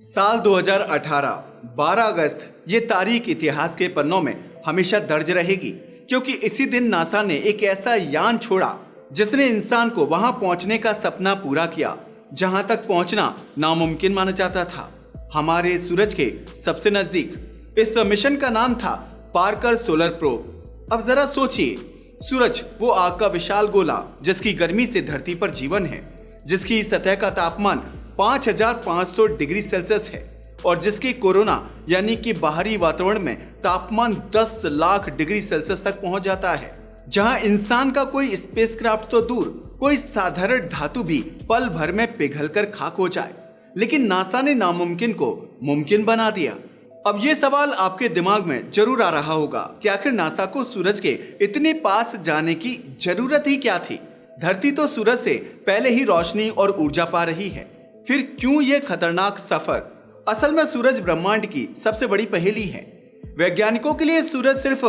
साल 2018 12 अगस्त ये तारीख इतिहास के पन्नों में हमेशा दर्ज रहेगी, क्योंकि इसी दिन नासा ने एक ऐसा यान छोड़ा जिसने इंसान को वहां पहुंचने का सपना पूरा किया जहां तक पहुंचना नामुमकिन माना जाता था, हमारे सूरज के सबसे नजदीक। इस मिशन का नाम था पार्कर सोलर प्रोब। अब जरा सोचिए, सूरज वो आग का विशाल गोला जिसकी गर्मी से धरती पर जीवन है, जिसकी सतह का तापमान 5500 डिग्री सेल्सियस है और जिसके कोरोना यानी कि बाहरी वातावरण में तापमान 10 लाख डिग्री सेल्सियस तक पहुंच जाता है, जहां इंसान का कोई स्पेसक्राफ्ट तो दूर, कोई साधारण धातु भी पल भर में पिघलकर खाक हो जाए। लेकिन नासा ने नामुमकिन को मुमकिन बना दिया। अब ये सवाल आपके दिमाग में जरूर आ रहा होगा कि आखिर नासा को सूरज के इतने पास जाने की जरूरत ही क्या थी? धरती तो सूरज से पहले ही रोशनी और ऊर्जा पा रही है, फिर क्यों ये खतरनाक सफर? असल में सूरज ब्रह्मांड की सबसे बड़ी पहेली है। वैज्ञानिकों के लिए सूरज सिर्फ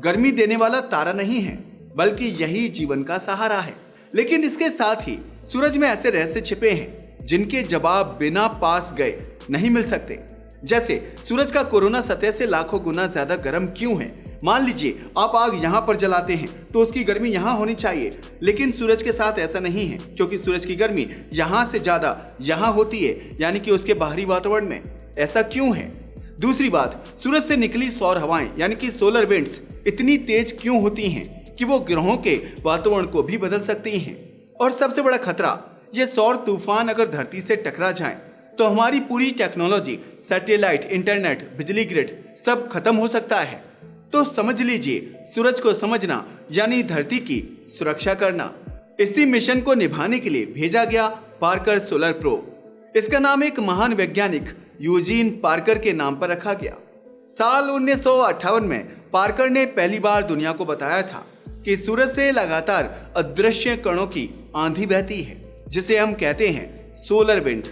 गर्मी देने वाला तारा नहीं है, बल्कि यही जीवन का सहारा है। लेकिन इसके साथ ही सूरज में ऐसे रहस्य छिपे हैं जिनके जवाब बिना पास गए नहीं मिल सकते। जैसे सूरज का कोरोना सतह से लाखों गुना ज्यादा गर्म क्यों है? मान लीजिए आप आग यहाँ पर जलाते हैं तो उसकी गर्मी यहाँ होनी चाहिए, लेकिन सूरज के साथ ऐसा नहीं है, क्योंकि सूरज की गर्मी यहाँ से ज्यादा यहाँ होती है, यानी कि उसके बाहरी वातावरण में। ऐसा क्यों है? दूसरी बात, सूरज से निकली सौर हवाएं यानी कि सोलर विंड्स इतनी तेज क्यों होती हैं कि वो ग्रहों के वातावरण को भी बदल सकती हैं? और सबसे बड़ा खतरा, ये सौर तूफान अगर धरती से टकरा जाएं तो हमारी पूरी टेक्नोलॉजी, सैटेलाइट, इंटरनेट, बिजली ग्रिड सब खत्म हो सकता है। तो समझ लीजिए, सूरज को समझना यानी धरती की सुरक्षा करना। इसी मिशन को निभाने के लिए भेजा गया पार्कर सोलर प्रोब। इसका नाम एक महान वैज्ञानिक यूजीन पार्कर के नाम पर रखा गया। साल 1958 में पार्कर ने पहली बार दुनिया को बताया था कि सूरज से लगातार अदृश्य कणों की आंधी बहती है, जिसे हम कहते हैं सोलर विंड।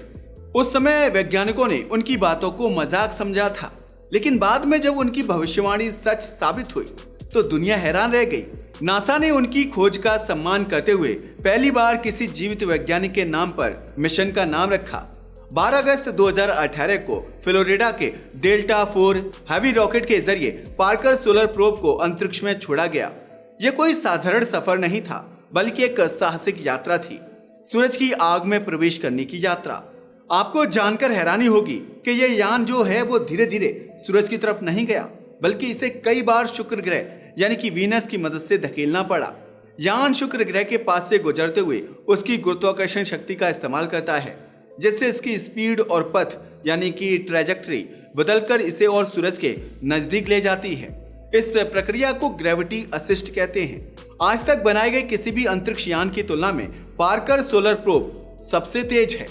उस समय वैज्ञानिकों ने उनकी बातों को मजाक समझा था, लेकिन बाद में जब उनकी भविष्यवाणी सच साबित हुई तो दुनिया हैरान रह गई। नासा ने उनकी खोज का सम्मान करते हुए पहली बार किसी जीवित वैज्ञानिक के नाम पर मिशन का नाम रखा। 12 अगस्त 2018 को फ्लोरिडा के डेल्टा 4 हैवी रॉकेट के जरिए पार्कर सोलर प्रोब को अंतरिक्ष में छोड़ा गया। यह कोई साधारण सफर नहीं था, बल्कि एक साहसिक यात्रा थी, सूरज की आग में प्रवेश करने की यात्रा। आपको जानकर हैरानी होगी कि यह यान जो है वो धीरे धीरे सूरज की तरफ नहीं गया, बल्कि इसे कई बार शुक्र ग्रह यानी कि वीनस की मदद से धकेलना पड़ा। यान शुक्र ग्रह के पास से गुजरते हुए उसकी गुरुत्वाकर्षण शक्ति का इस्तेमाल करता है, जिससे इसकी स्पीड और पथ यानी कि ट्रैजेक्टरी बदलकर इसे और सूरज के नजदीक ले जाती है। इस प्रक्रिया को ग्रेविटी असिस्ट कहते हैं। आज तक बनाए गए किसी भी अंतरिक्ष यान की तुलना में पार्कर सोलर प्रोब सबसे तेज है।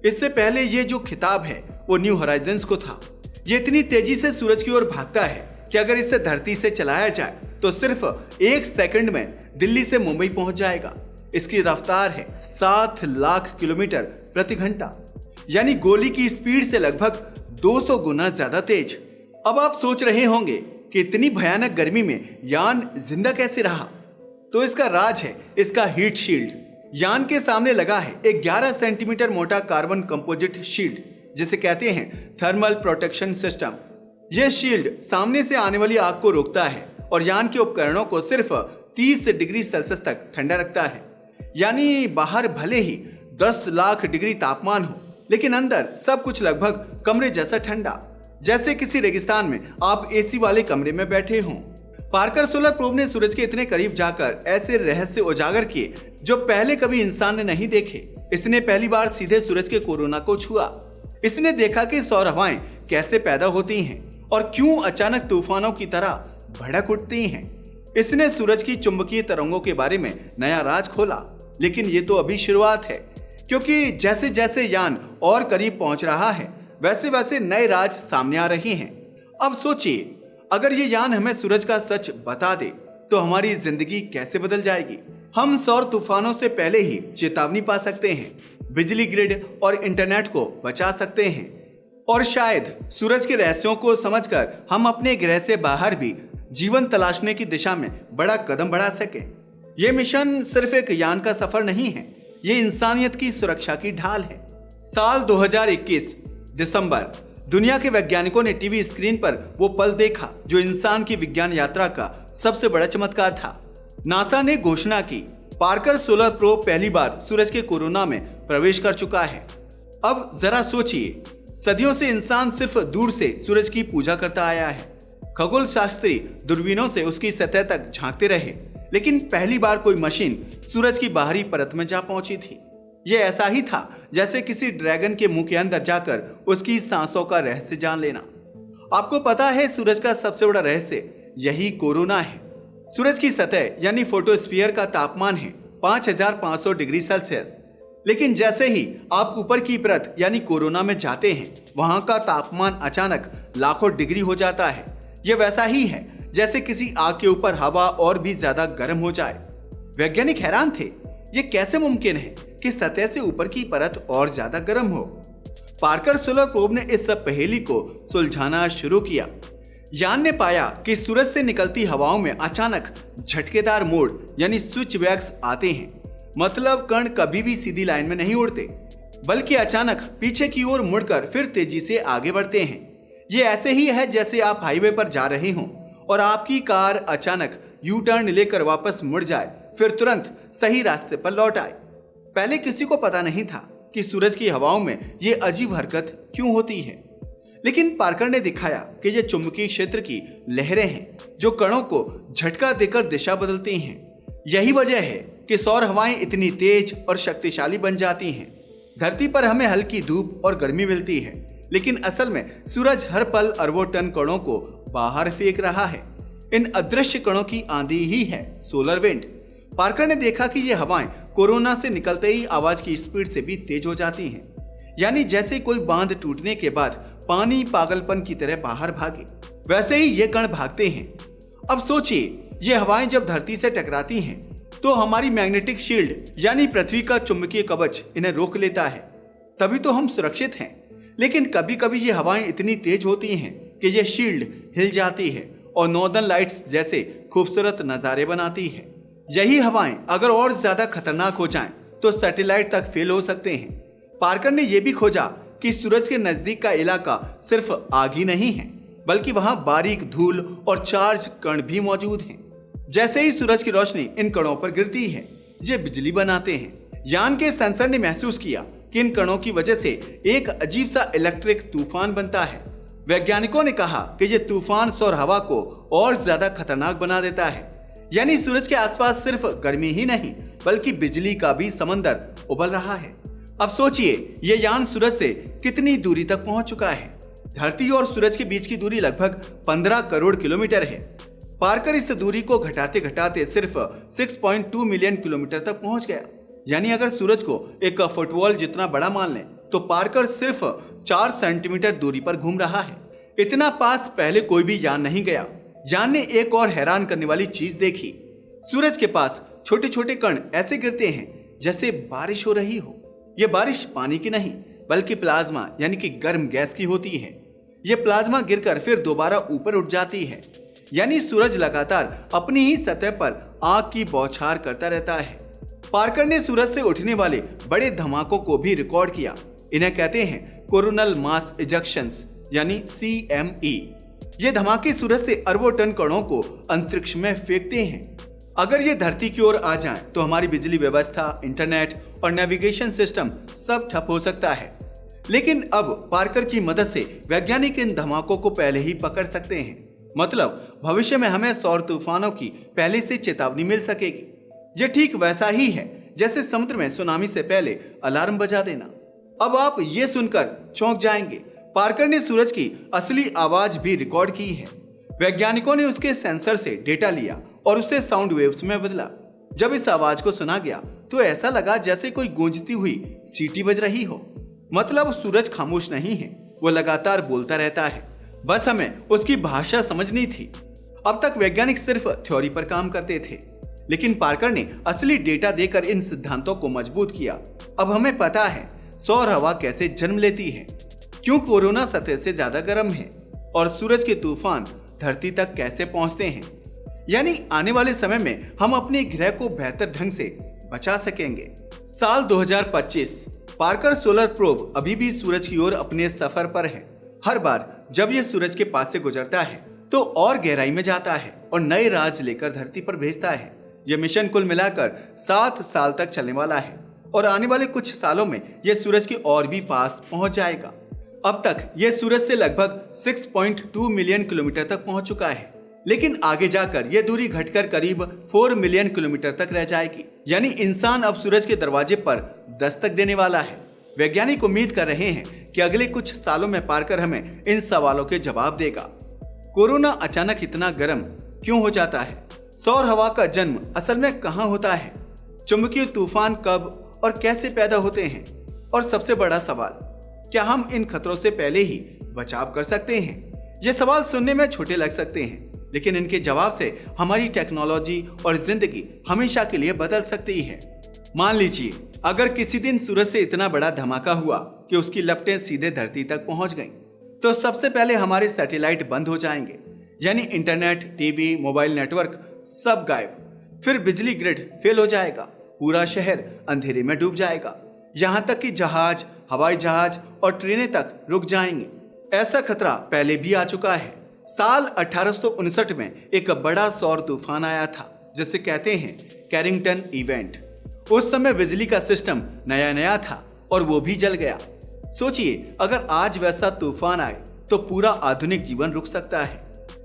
इससे पहले ये जो खिताब है वो न्यू होराइजन्स को था। ये इतनी तेजी से सूरज की ओर भागता है कि अगर इसे धरती से चलाया जाए तो सिर्फ 1 सेकंड में दिल्ली से मुंबई पहुंच जाएगा। इसकी रफ्तार है 7 लाख किलोमीटर प्रति घंटा, यानी गोली की स्पीड से लगभग 200 गुना ज्यादा तेज। अब आप सोच रहे होंगे कि इतनी भयानक गर्मी में यान जिंदा कैसे रहा? तो इसका राज है इसका हीट शील्ड। यान के सामने लगा है एक 11 सेंटीमीटर मोटा कार्बन कंपोजिट शील्ड, जिसे कहते हैं थर्मल प्रोटेक्शन सिस्टम। यह शील्ड सामने से आने वाली आग को रोकता है और यान के उपकरणों को सिर्फ 30 डिग्री सेल्सियस तक ठंडा रखता है। यानी बाहर भले ही 10 लाख डिग्री तापमान हो, लेकिन अंदर सब कुछ लगभग कमरे जैसा ठंडा, जैसे किसी रेगिस्तान में आप एसी वाले कमरे में बैठे हों। पार्कर सोलर प्रोब ने सूरज के इतने करीब जाकर ऐसे रहस्य उजागर किए जो पहले कभी इंसान ने नहीं देखे। इसने पहली बार सीधे सूरज के कोरोना को छुआ। इसने देखा कि सौर हवाएं कैसे पैदा होती हैं और क्यों अचानक तूफानों की तरह भड़क उठती हैं। इसने सूरज की चुंबकीय तरंगों के बारे में नया राज खोला। लेकिन ये तो अभी शुरुआत है, क्योंकि जैसे जैसे यान और करीब पहुंच रहा है वैसे वैसे नए राज सामने आ रहे हैं। अब सोचिए, अगर ये यान हमें सूरज का सच बता दे तो हमारी जिंदगी कैसे बदल जाएगी। हम सौर तूफानों से पहले ही चेतावनी पा सकते हैं, बिजली ग्रिड और इंटरनेट को बचा सकते हैं, और शायद सूरज के रहस्यों को समझकर हम अपने ग्रह से बाहर भी जीवन तलाशने की दिशा में बड़ा कदम बढ़ा सकें। यह मिशन सिर्फ एक यान का सफर नहीं है, ये इंसानियत की सुरक्षा की ढाल है। साल 2021 दिसंबर। दुनिया के वैज्ञानिकों ने टीवी स्क्रीन पर वो पल देखा जो इंसान की विज्ञान यात्रा का सबसे बड़ा चमत्कार था। नासा ने घोषणा की, पार्कर सोलर प्रोब पहली बार सूरज के कोरोना में प्रवेश कर चुका है। अब जरा सोचिए, सदियों से इंसान सिर्फ दूर से सूरज की पूजा करता आया है। खगोल शास्त्री दूरबीनों से उसकी सतह तक झांकते रहे, लेकिन पहली बार कोई मशीन सूरज की बाहरी परत में जा पहुंची थी। यह ऐसा ही था जैसे किसी ड्रैगन के मुंह के अंदर जाकर उसकी सांसों का रहस्य जान लेना। आपको पता है, सूरज का सबसे बड़ा रहस्य यही कोरोना है। सूरज की सतह यानी फोटोस्फीयर का तापमान है 5500 डिग्री सेल्सियस। लेकिन जैसे ही आप ऊपर की परत यानी कोरोना में जाते हैं, वहां का तापमान अचानक लाखों डिग्री हो जाता है। यह वैसा ही है जैसे किसी आग के ऊपर हवा और भी ज्यादा गर्म हो जाए। वैज्ञानिक हैरान थे, ये कैसे मुमकिन है कि सतह से ऊपर की परत और ज्यादा गर्म हो। पार्कर सोलर प्रोब ने इस सब पहेली को सुलझाना शुरू किया। यान ने पाया कि सूरज से निकलती हवाओं में अचानक झटकेदार मोड़ यानी स्विच बैक्स आते हैं। मतलब कण कभी भी सीधी लाइन में नहीं उड़ते, बल्कि अचानक पीछे की ओर मुड़कर फिर तेजी से आगे बढ़ते हैं। ये ऐसे ही है जैसे आप हाईवे पर जा रहे हों और आपकी कार अचानक यू टर्न लेकर वापस मुड़ जाए, फिर तुरंत सही रास्ते पर लौट आए। पहले किसी को पता नहीं था कि सूरज की हवाओं में ये अजीब हरकत क्यों होती है, लेकिन पार्कर ने दिखाया कि ये चुंबकीय क्षेत्र की लहरें हैं जो कणों को झटका देकर दिशा बदलती हैं। यही वजह है कि सौर हवाएं इतनी तेज और शक्तिशाली बन जाती हैं। धरती पर हमें हल्की धूप और गर्मी मिलती है, लेकिन असल में सूरज हर पल अरबों टन कणों को बाहर फेंक रहा है। इन अदृश्य कणों की आंधी ही है सोलर विंड। पार्कर ने देखा कि ये हवाएं कोरोना से निकलते ही आवाज की स्पीड से भी तेज हो जाती हैं, यानी जैसे कोई बांध टूटने के बाद पानी पागलपन की तरह बाहर भागे, वैसे ही ये कण भागते हैं। अब सोचिए, ये हवाएं जब धरती से टकराती हैं तो हमारी मैग्नेटिक शील्ड यानी पृथ्वी का चुंबकीय कवच इन्हें रोक लेता है, तभी तो हम सुरक्षित हैं। लेकिन कभी कभी ये हवाएं इतनी तेज होती हैं कि ये शील्ड हिल जाती है और नॉर्दर्न लाइट्स जैसे खूबसूरत नज़ारे बनाती है। यही हवाएं अगर और ज्यादा खतरनाक हो जाएं तो सैटेलाइट तक फेल हो सकते हैं। पार्कर ने यह भी खोजा कि सूरज के नजदीक का इलाका सिर्फ आग ही नहीं है, बल्कि वहां बारीक धूल और चार्ज कण भी मौजूद हैं। जैसे ही सूरज की रोशनी इन कणों पर गिरती है, ये बिजली बनाते हैं। यान के सेंसर ने महसूस किया कि इन कणों की वजह से एक अजीब सा इलेक्ट्रिक तूफान बनता है। वैज्ञानिकों ने कहा कि यह तूफान सौर हवा को और ज्यादा खतरनाक बना देता है, यानी सूरज के आसपास सिर्फ गर्मी ही नहीं बल्कि बिजली का भी समंदर उबल रहा है। अब सोचिए, यह यान सूरज से कितनी दूरी तक पहुंच चुका है। धरती और सूरज के बीच की दूरी लगभग 15 करोड़ किलोमीटर है। पार्कर इस दूरी को घटाते घटाते सिर्फ 6.2 मिलियन किलोमीटर तक पहुंच गया। यानी अगर सूरज को एक फुटबॉल जितना बड़ा मान लें तो पार्कर सिर्फ 4 सेंटीमीटर दूरी पर घूम रहा है। इतना पास पहले कोई भी यान नहीं गया। यान ने एक और हैरान करने वाली चीज देखी। सूरज के पास छोटे छोटे कण ऐसे गिरते हैं जैसे बारिश हो रही हो। यह बारिश पानी की नहीं बल्कि प्लाज्मा यानी कि गर्म गैस की होती है। यह प्लाज्मा गिरकर फिर दोबारा ऊपर उठ जाती है, यानी सूरज लगातार अपनी ही सतह पर आग की बौछार करता रहता है। पार्कर ने सूरज से उठने वाले बड़े धमाकों को भी रिकॉर्ड किया। इन्हें कहते हैं कोरोनल मास इजेक्शंस यानी CME। ये धमाके सूरज से अरबों टन कणों को अंतरिक्ष में फेंकते हैं। अगर ये धरती की ओर आ जाएं तो हमारी बिजली व्यवस्था, इंटरनेट और नेविगेशन सिस्टम सब ठप हो सकता है। लेकिन अब पार्कर की मदद से वैज्ञानिक इन धमाकों को पहले ही पकड़ सकते हैं। मतलब भविष्य में हमें सौर तूफानों की पहले से चेतावनी मिल सकेगी। ये ठीक वैसा ही है जैसे समुद्र में सुनामी से पहले अलार्म बजा देना। अब आप ये सुनकर चौंक जाएंगे, पार्कर ने सूरज की असली आवाज भी रिकॉर्ड की है। वैज्ञानिकों ने उसके सेंसर से डेटा लिया और उसे साउंड वेव्स में बदला। जब इस आवाज को सुना गया तो ऐसा लगा जैसे कोई गूंजती हुई सीटी बज रही हो। मतलब सूरज खामोश नहीं है, वो लगातार बोलता रहता है, बस हमें उसकी भाषा समझनी थी। अब तक वैज्ञानिक सिर्फ थ्योरी पर काम करते थे, लेकिन पार्कर ने असली डेटा देकर इन सिद्धांतों को मजबूत किया। अब हमें पता है सौर हवा कैसे जन्म लेती है, क्यों कोरोना सतह से ज्यादा गर्म है और सूरज के तूफान धरती तक कैसे पहुंचते हैं। यानी आने वाले समय में हम अपने ग्रह को बेहतर ढंग से बचा सकेंगे। साल 2025 पार्कर सोलर प्रोब अभी भी सूरज की ओर अपने सफर पर है। हर बार जब यह सूरज के पास से गुजरता है तो और गहराई में जाता है और नए राज लेकर धरती पर भेजता है। यह मिशन कुल मिलाकर 7 साल तक चलने वाला है और आने वाले कुछ सालों में यह सूरज के और भी पास पहुंच जाएगा। अब तक यह सूरज से लगभग 6.2 मिलियन किलोमीटर तक पहुंच चुका है, लेकिन आगे जाकर यह दूरी घटकर करीब 4 मिलियन किलोमीटर तक रह जाएगी। यानी इंसान अब सूरज के दरवाजे पर दस्तक देने वाला है। वैज्ञानिक उम्मीद कर रहे हैं कि अगले कुछ सालों में पार्कर हमें इन सवालों के जवाब देगा। कोरोना अचानक इतना गर्म क्यों हो जाता है? सौर हवा का जन्म असल में कहाँ होता है? चुंबकीय तूफान कब और कैसे पैदा होते हैं? और सबसे बड़ा सवाल, क्या हम इन खतरों से पहले ही बचाव कर सकते हैं? ये सवाल सुनने में छोटे लग सकते हैं, लेकिन इनके जवाब से हमारी टेक्नोलॉजी और जिंदगी हमेशा के लिए बदल सकती है। मान लीजिए अगर किसी दिन सूरज से इतना बड़ा धमाका हुआ कि उसकी लपटें सीधे धरती तक पहुंच गईं, तो सबसे पहले हमारे सैटेलाइट बंद हो जाएंगे, यानी इंटरनेट, टीवी, मोबाइल नेटवर्क सब गायब। फिर बिजली ग्रिड फेल हो जाएगा, पूरा शहर अंधेरे में डूब जाएगा, यहां तक कि जहाज, हवाई जहाज और ट्रेनें तक रुक जाएंगी। ऐसा खतरा पहले भी आ चुका है। साल 1859 में एक बड़ा सौर तूफान आया था, जिसे कहते हैं कैरिंगटन इवेंट। उस समय बिजली का सिस्टम नया नया था और वो भी जल गया। सोचिए अगर आज वैसा तूफान आए तो पूरा आधुनिक जीवन रुक सकता है।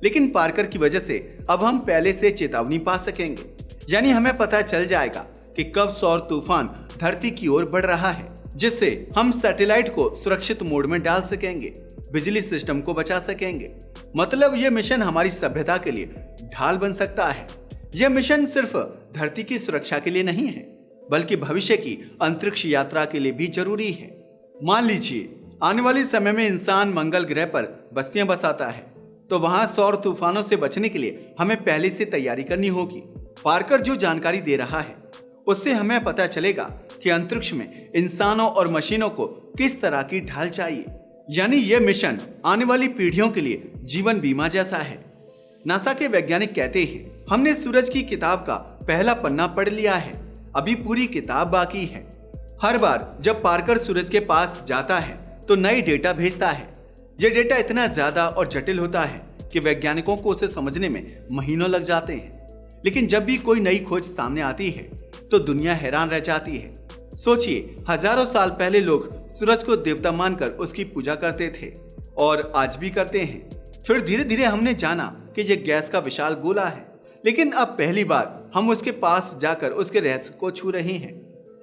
लेकिन पार्कर की वजह से अब हम पहले से चेतावनी पा सकेंगे, यानी हमें पता चल जाएगा कि कब सौर तूफान धरती की ओर बढ़ रहा है, जिससे हम सैटेलाइट को सुरक्षित मोड में डाल सकेंगे, बिजली सिस्टम को बचा सकेंगे। मतलब यह मिशन हमारी सभ्यता के लिए ढाल बन सकता है। यह मिशन सिर्फ धरती की सुरक्षा के लिए नहीं है, बल्कि भविष्य की अंतरिक्ष यात्रा के लिए भी जरूरी है। मान लीजिए आने वाले समय में इंसान मंगल ग्रह पर बस्तियां बसाता है, तो वहां सौर तूफानों से बचने के लिए हमें पहले से तैयारी करनी होगी। पार्कर जो जानकारी दे रहा है उससे हमें पता चलेगा कि अंतरिक्ष में इंसानों और मशीनों को किस तरह की ढाल चाहिए। यानी यह मिशन आने वाली पीढ़ियों के लिए जीवन बीमा जैसा है। नासा के वैज्ञानिक कहते हैं, हमने सूरज की किताब का पहला पन्ना पढ़ लिया है, अभी पूरी किताब बाकी है। हर बार जब पार्कर सूरज के पास जाता है तो नई डेटा भेजता है। यह डेटा इतना ज्यादा और जटिल होता है कि वैज्ञानिकों को उसे समझने में महीनों लग जाते हैं। लेकिन जब भी कोई नई खोज सामने आती है तो दुनिया हैरान रह जाती है। सोचिए हजारों साल पहले लोग सूरज को देवता मानकर उसकी पूजा करते थे और आज भी करते हैं। फिर धीरे धीरे हमने जाना कि यह गैस का विशाल गोला है, लेकिन अब पहली बार हम उसके पास जाकर उसके रहस्य को छू रहे हैं।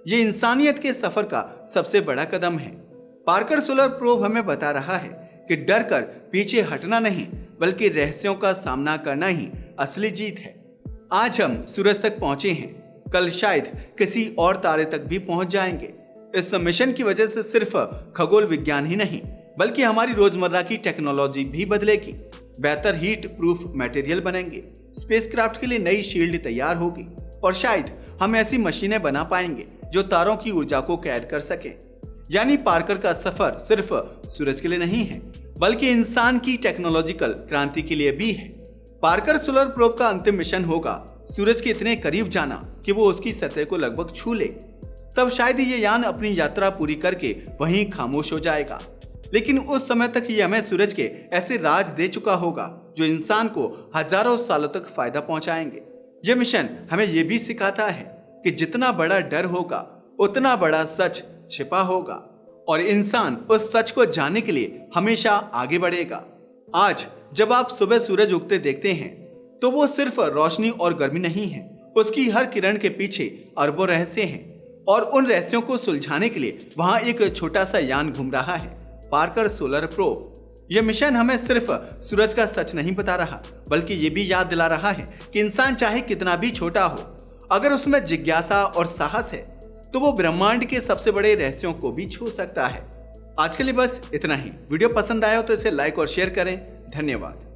ये इंसानियत के सफर का सबसे बड़ा कदम है। पार्कर सोलर प्रोब हमें बता रहा है कि डर कर पीछे हटना नहीं, बल्कि रहस्यों का सामना करना ही असली जीत है। आज हम सूरज तक पहुंचे हैं, कल शायद किसी और तारे तक भी पहुंच जाएंगे। इस मिशन की वजह से सिर्फ खगोल विज्ञान ही नहीं, बल्कि हमारी रोजमर्रा की टेक्नोलॉजी भी बदलेगी। बेहतर हीट प्रूफ मटेरियल बनेंगे, स्पेसक्राफ्ट के लिए नई शील्ड तैयार होगी और शायद हम ऐसी मशीनें बना पाएंगे जो तारों की ऊर्जा को कैद कर सके। यानी पार्कर का सफर सिर्फ सूरज के लिए नहीं है, बल्कि इंसान की टेक्नोलॉजिकल क्रांति के लिए भी है। पार्कर सोलर प्रोब का अंतिम मिशन होगा सूरज के इतने करीब जाना कि वो उसकी सतह को लगभग छू ले। तब शायद ये यान अपनी यात्रा पूरी करके वहीं खामोश हो जाएगा। लेकिन उस समय तक ये हमें सूरज के ऐसे राज दे चुका होगा जो इंसान को हजारों सालों तक फायदा पहुंचाएंगे। ये मिशन हमें ये भी सिखाता है कि जितना बड़ा डर होगा उतना बड़ा सच छिपा होगा और इंसान उस सच को जानने के लिए हमेशा आगे बढ़ेगा। आज जब आप सुबह सूरज उगते देखते हैं तो वो सिर्फ रोशनी और गर्मी नहीं है, उसकी हर किरण के पीछे अरबों रहस्य हैं और उन रहस्यों को सुलझाने के लिए वहां एक छोटा सा यान घूम रहा है, पार्कर सोलर प्रोब। यह मिशन हमें सिर्फ सूरज का सच नहीं बता रहा, बल्कि ये भी याद दिला रहा है कि इंसान चाहे कितना भी छोटा हो, अगर उसमें जिज्ञासा और साहस है तो वो ब्रह्मांड के सबसे बड़े रहस्यों को भी छू सकता है। आज के लिए बस इतना ही। वीडियो पसंद आया हो तो इसे लाइक और शेयर करें। धन्यवाद।